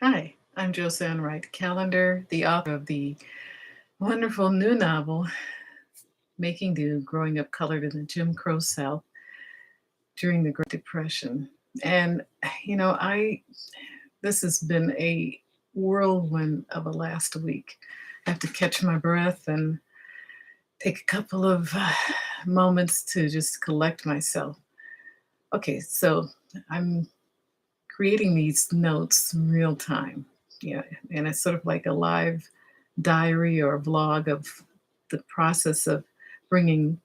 Hi, I'm Josanne Wright Callender, the author of the wonderful new novel, Making Do Growing Up Colored in the Jim Crow South during the Great Depression. And, you know, I this has been a whirlwind of a last week. I have to catch my breath and take a couple of moments to just collect myself. Okay, so I'm creating these notes in real time. Yeah, and it's sort of like a live diary or vlog of the process of bringing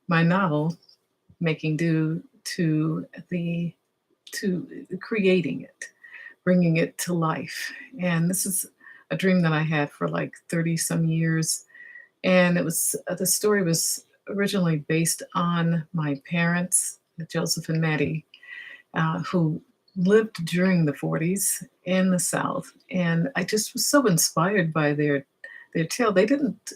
my novel, Making Do, the to creating it, bringing it to life. And this is a dream that I had for like 30 some years. And it was the story was originally based on my parents, Joseph and Maddie, who lived during the 40s in the South. And I just was so inspired by their tale. They didn't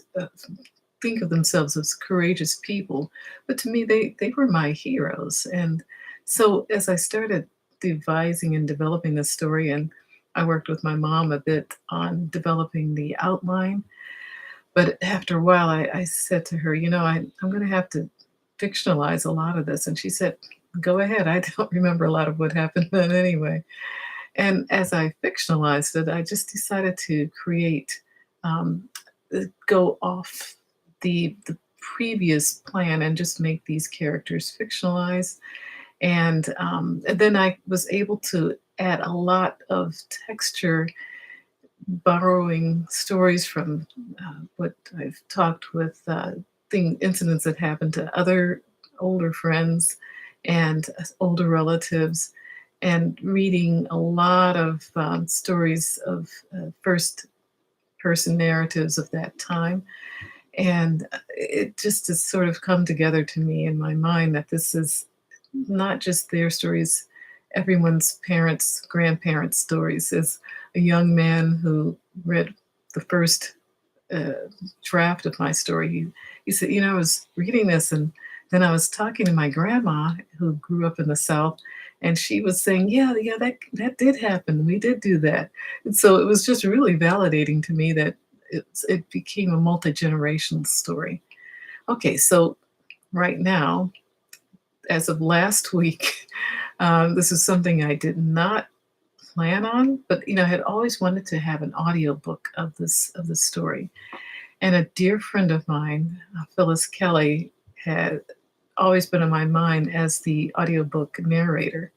think of themselves as courageous people, but to me, they were my heroes. And so as I started devising and developing this story, and I worked with my mom a bit on developing the outline, but after a while, I said to her, I'm going to have to fictionalize a lot of this. And she said, go ahead. I don't remember a lot of what happened then anyway. And as I fictionalized it, I just decided to create, um, go off the previous plan and just make these characters fictionalized. And then I was able to add a lot of texture, borrowing stories from what I've talked with incidents that happened to other older friends and older relatives, and reading a lot of stories of first person narratives of that time. And it just has sort of come together to me in my mind that this is not just their stories, everyone's parents, grandparents' stories. As a young man who read the first uh, draft of my story, he said, I was reading this, and then I was talking to my grandma who grew up in the South, and she was saying, yeah, that did happen. We did do that. And so it was just really validating to me that it became a multi-generational story. Okay, so right now, as of last week, this is something I did not plan on, but I had always wanted to have an audiobook of the story. And a dear friend of mine, Phyllis Kelly, had always been in my mind as the audiobook narrator.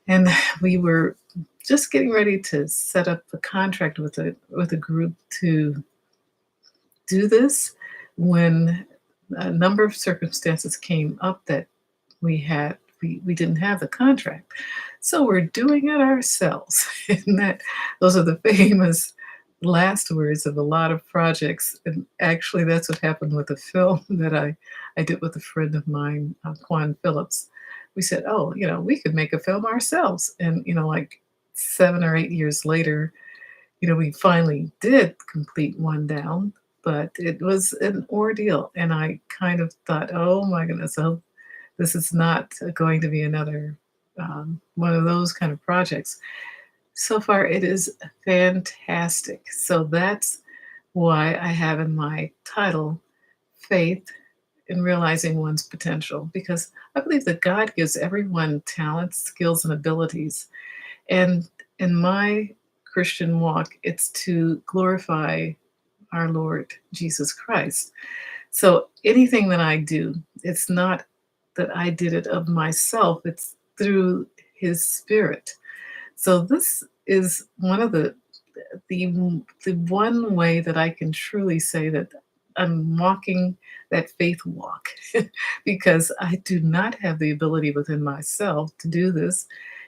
And we were just getting ready to set up a contract with a group to do this when a number of circumstances came up that we didn't have the contract. So we're doing it ourselves. And those are the famous last words of a lot of projects. And actually that's what happened with the film that I did with a friend of mine, Quan Phillips. We said, oh, we could make a film ourselves. And, like 7 or 8 years later, we finally did complete one down, but it was an ordeal. And I kind of thought, oh my goodness, oh, this is not going to be another one of those kind of projects. So far, it is fantastic. So that's why I have in my title faith in realizing one's potential, because I believe that God gives everyone talents, skills, and abilities. And in my Christian walk, it's to glorify our Lord Jesus Christ. So anything that I do, it's not that I did it of myself, it's through his spirit. So this is one of the one way that I can truly say that I'm walking that faith walk because I do not have the ability within myself to do this.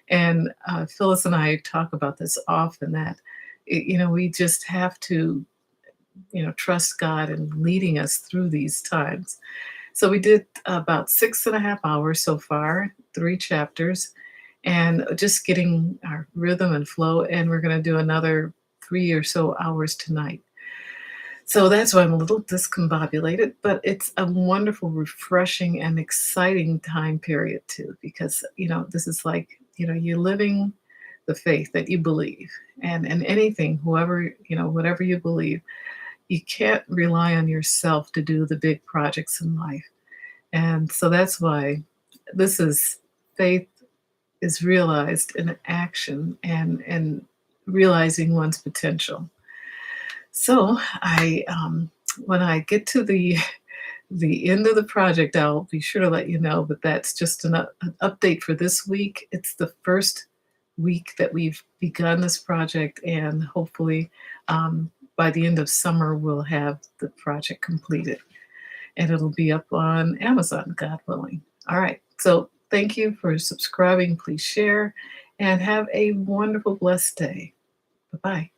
And Phyllis and I talk about this often that, we just have to, trust God in leading us through these times. So we did about 6.5 hours so far, 3 chapters, and just getting our rhythm and flow. And we're going to do another 3 or so hours tonight. So that's why I'm a little discombobulated, but it's a wonderful, refreshing, and exciting time period too, because, this is like, you're living the faith that you believe, and anything, whoever, whatever you believe, you can't rely on yourself to do the big projects in life. And so that's why this is faith is realized in action and realizing one's potential. So when I get to the end of the project, I'll be sure to let you know. But that's just an update for this week. It's the first week that we've begun this project, and hopefully by the end of summer we'll have the project completed, and it'll be up on Amazon, God willing. All right. So thank you for subscribing. Please share, and have a wonderful, blessed day. Bye bye.